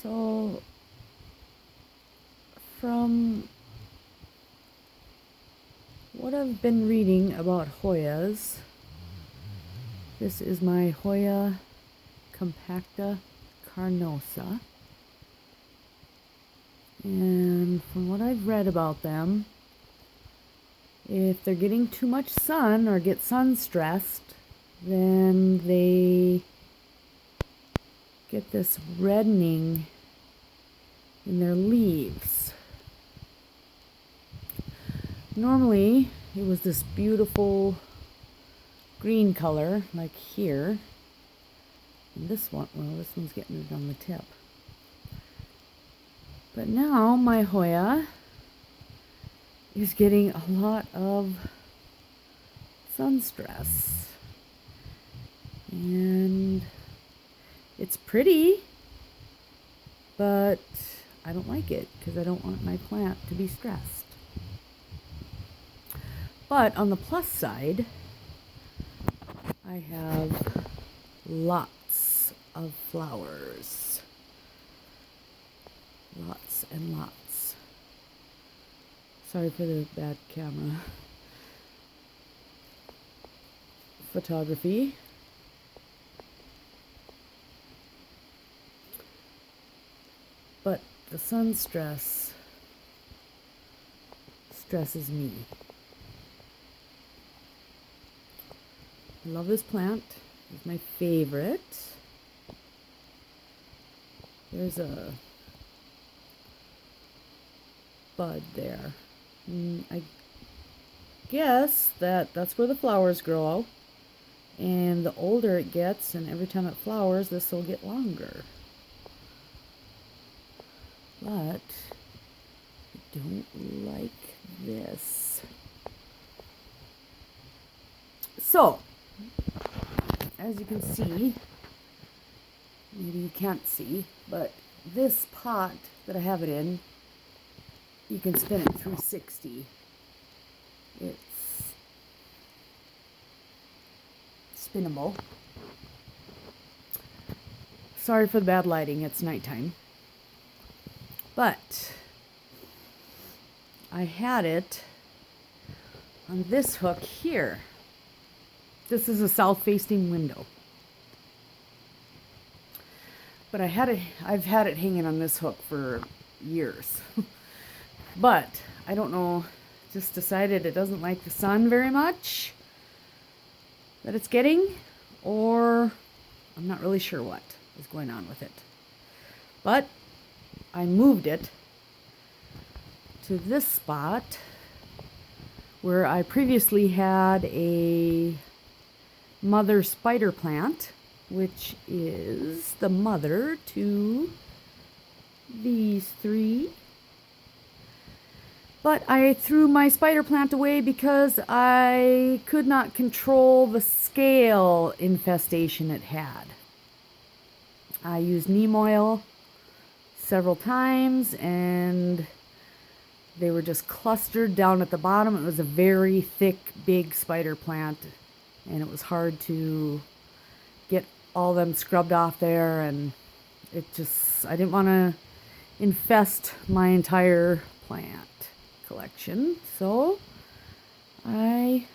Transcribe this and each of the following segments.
So, from what I've been reading about Hoyas, this is my Hoya Compacta Carnosa. And from what I've read about them, if they're getting too much sun or get sun stressed, then they get this reddening in their leaves. Normally, it was this beautiful green color, like here. And this one, well, this one's getting it on the tip. But now my Hoya is getting a lot of sun stress. And it's pretty, but I don't like it because I don't want my plant to be stressed. But on the plus side, I have lots of flowers. Lots and lots. Sorry for the bad camera photography. But the sun stress stresses me. I love this plant. It's my favorite. There's a bud there. I guess that's where the flowers grow. And the older it gets, and every time it flowers, this will get longer. But I don't like this. So, as you can see, maybe you can't see, but this pot that I have it in, you can spin it 360. It's spinnable. Sorry for the bad lighting, it's nighttime. But I had it on this hook here. This is a south-facing window. But I've had it hanging on this hook for years. But I don't know, just decided it doesn't like the sun very much that it's getting, or I'm not really sure what is going on with it. But I moved it to this spot where I previously had a mother spider plant, which is the mother to these three. But I threw my spider plant away because I could not control the scale infestation it had. I used neem oil several times and they were just clustered down at the bottom. It was a very thick, big spider plant, and it was hard to get all them scrubbed off there, and I didn't want to infest my entire plant collection, so I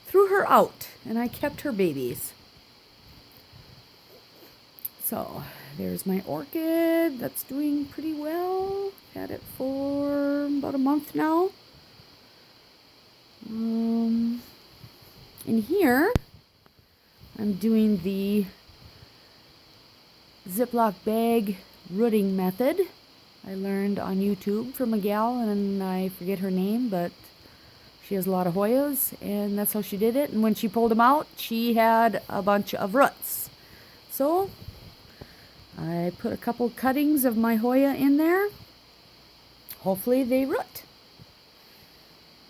threw her out and I kept her babies. So there's my orchid that's doing pretty well. Had it for about a month now. In here I'm doing the Ziploc bag rooting method I learned on YouTube from a gal, and I forget her name, but she has a lot of Hoyas, and that's how she did it. And when she pulled them out, she had a bunch of roots. So I put a couple cuttings of my Hoya in there. Hopefully they root.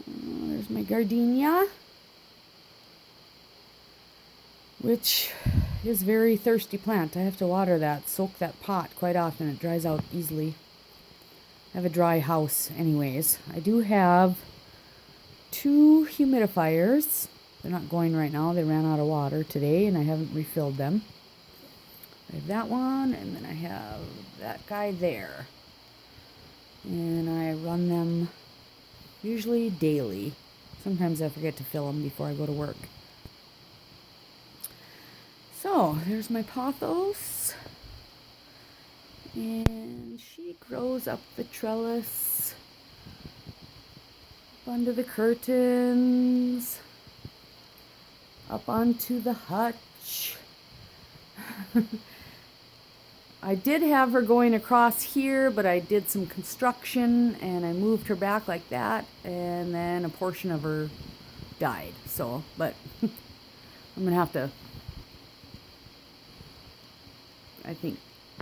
There's my gardenia, which is a very thirsty plant. I have to water that, soak that pot quite often. It dries out easily. I have a dry house anyways. I do have 2 humidifiers. They're not going right now. They ran out of water today and I haven't refilled them. I have that one, and then I have that guy there. And I run them usually daily. Sometimes I forget to fill them before I go to work. So, there's my pothos. And she grows up the trellis, up under the curtains, up onto the hutch. I did have her going across here, but I did some construction and I moved her back like that, and then a portion of her died. So, but I'm gonna have to, I think,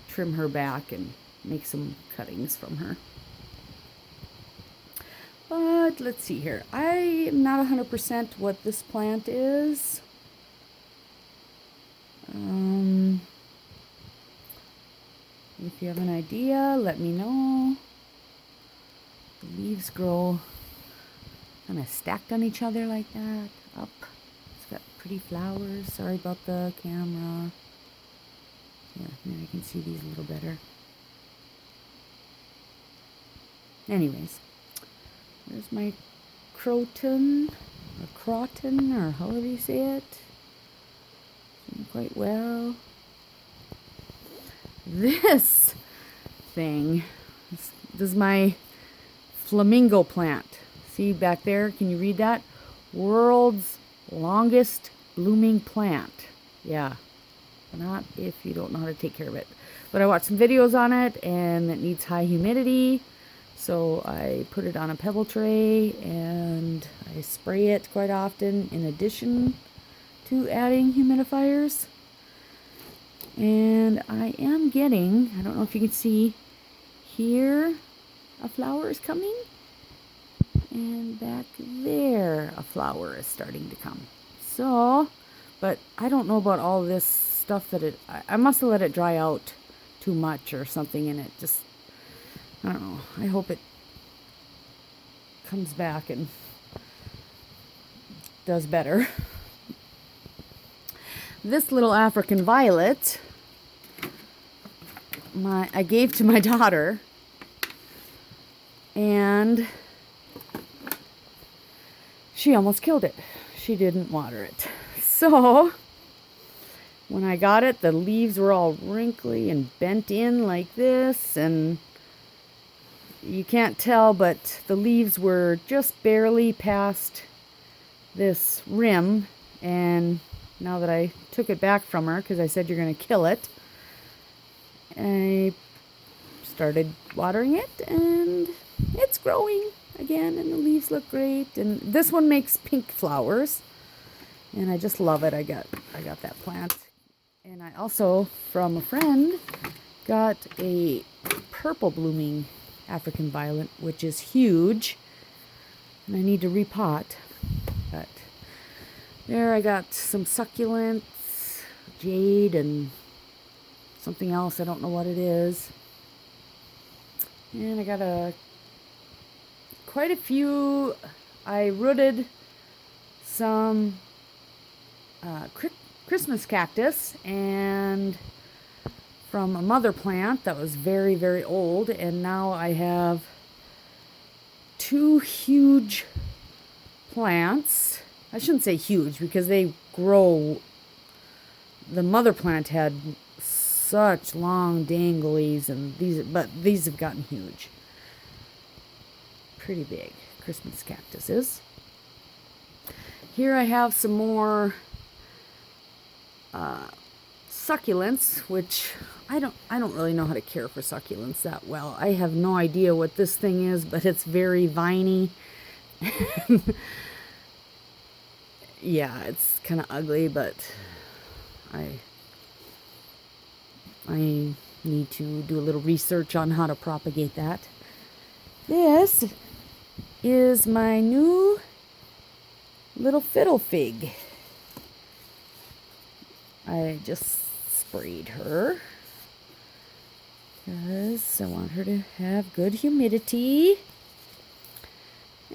trim her back and make some cuttings from her. But let's see here. I am not 100% what this plant is. If you have an idea, let me know. The leaves grow kind of stacked on each other like that, up. It's got pretty flowers. Sorry about the camera. Yeah, now I can see these a little better. Anyways, there's my croton, or croton, or however you say it. Doing quite well. This thing, this is my flamingo plant. See back there, can you read that? World's longest blooming plant. Yeah, not if you don't know how to take care of it. But I watched some videos on it, and it needs high humidity. So I put it on a pebble tray, and I spray it quite often in addition to adding humidifiers. And I am getting, I don't know if you can see here, a flower is coming. And back there, a flower is starting to come. So, but I don't know about all this stuff that I must have let it dry out too much or something, and it just, I don't know. I hope it comes back and does better. This little African violet, I gave to my daughter, and she almost killed it. She didn't water it. So, when I got it, the leaves were all wrinkly and bent in like this, and you can't tell, but the leaves were just barely past this rim, and now that I took it back from her, because I said you're going to kill it, I started watering it, and it's growing again, and the leaves look great. And this one makes pink flowers, and I just love it. I got that plant, and I also, from a friend, got a purple blooming African violet, which is huge, and I need to repot. But there, I got some succulents, jade, and something else. I don't know what it is. And I got quite a few. I rooted some Christmas cactus, and from a mother plant that was very, very old, and now I have two huge plants. I shouldn't say huge because they grow. The mother plant had such long danglies, and these have gotten huge. Pretty big Christmas cactuses. Here I have some more succulents, which I don't really know how to care for succulents that well. I have no idea what this thing is, but it's very viney. Yeah, it's kind of ugly, but I need to do a little research on how to propagate that. This is my new little fiddle fig. I just sprayed her because I want her to have good humidity.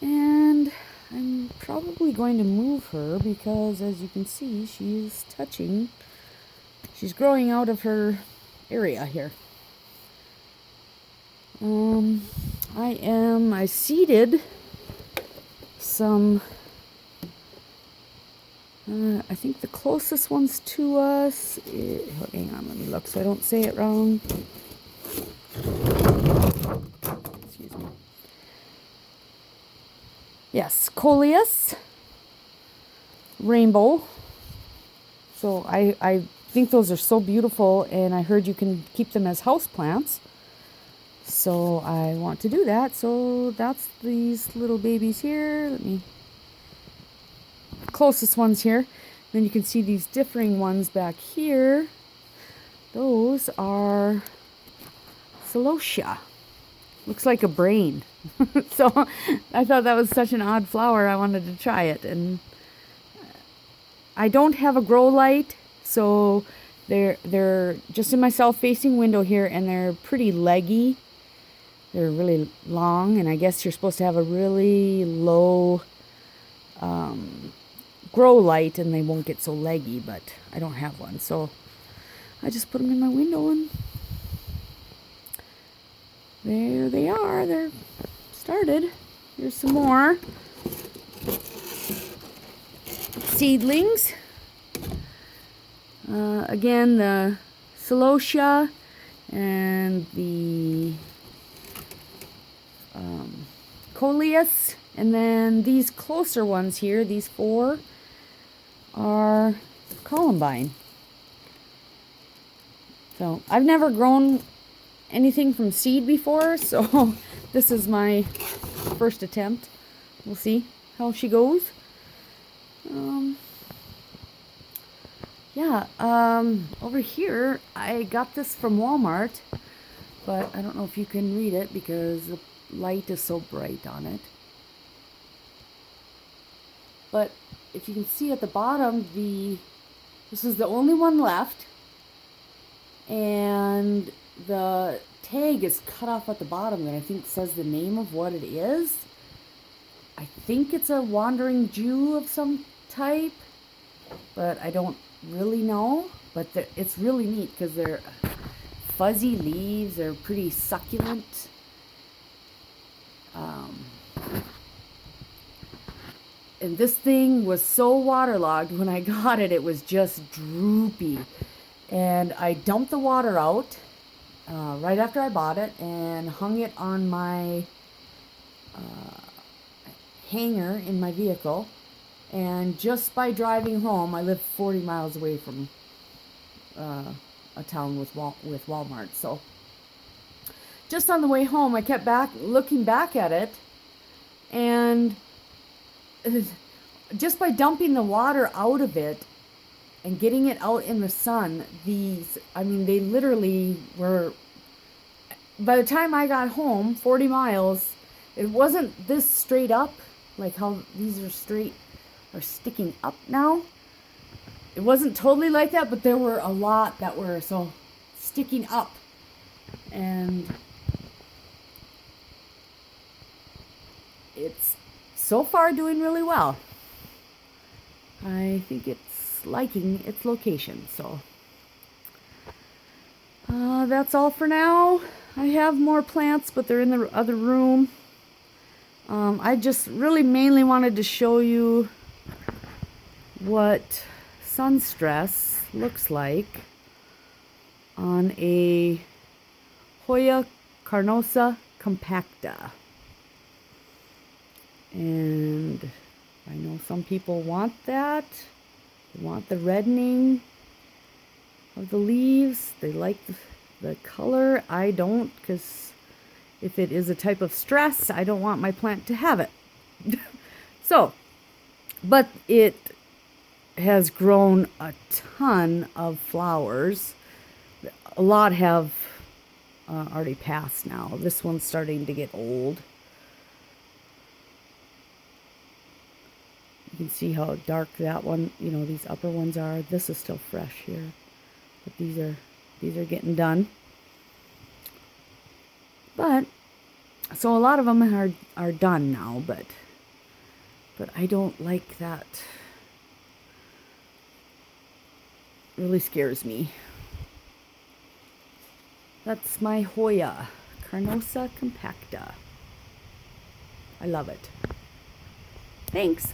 And I'm probably going to move her because, as you can see, she is touching. she's growing out of her area here. I seeded some, I think the closest ones to us, hang on, let me look so I don't say it wrong. Excuse me. Yes, Coleus Rainbow. So I think those are so beautiful, and I heard you can keep them as house plants. So I want to do that. So that's these little babies here. Let me, closest ones here. Then you can see these differing ones back here. Those are celosia. Looks like a brain. So I thought that was such an odd flower. I wanted to try it. And I don't have a grow light, so they're just in my south-facing window here, and they're pretty leggy. They're really long, and I guess you're supposed to have a really low grow light, and they won't get so leggy, but I don't have one, so I just put them in my window, and there they are. They're started. Here's some more seedlings. Again, the celosia and the Coleus, and then these closer ones here, these 4 are columbine. So I've never grown anything from seed before, so this is my first attempt. We'll see how she goes. Over here I got this from Walmart, but I don't know if you can read it because the light is so bright on it. But if you can see at the bottom, this is the only one left, and the tag is cut off at the bottom, and I think says the name of what it is. I think it's a wandering Jew of some type, but I don't really know. But it's really neat because they're fuzzy leaves. They're pretty succulent. And this thing was so waterlogged when I got it. It was just droopy. And I dumped the water out right after I bought it and hung it on my hanger in my vehicle. And just by driving home, I live 40 miles away from a town with Walmart. So just on the way home, I kept looking back at it, and just by dumping the water out of it and getting it out in the sun, they literally were, by the time I got home, 40 miles, it wasn't this straight up, like how these are sticking up now. It wasn't totally like that, but there were a lot that were so sticking up. And it's so far doing really well. I think it's liking its location. So that's all for now. I have more plants, but they're in the other room. I just really mainly wanted to show you what sun stress looks like on a Hoya Carnosa Compacta. And I know some people want that. They want the reddening of the leaves. They like the color. I don't, because if it is a type of stress, I don't want my plant to have it. So, but it has grown a ton of flowers. A lot have already passed now. This one's starting to get old. You can see how dark that one, these upper ones are. This is still fresh here, but these are getting done. But so a lot of them are done now, but I don't like that. Really scares me. That's my Hoya Carnosa Compacta. I love it. Thanks.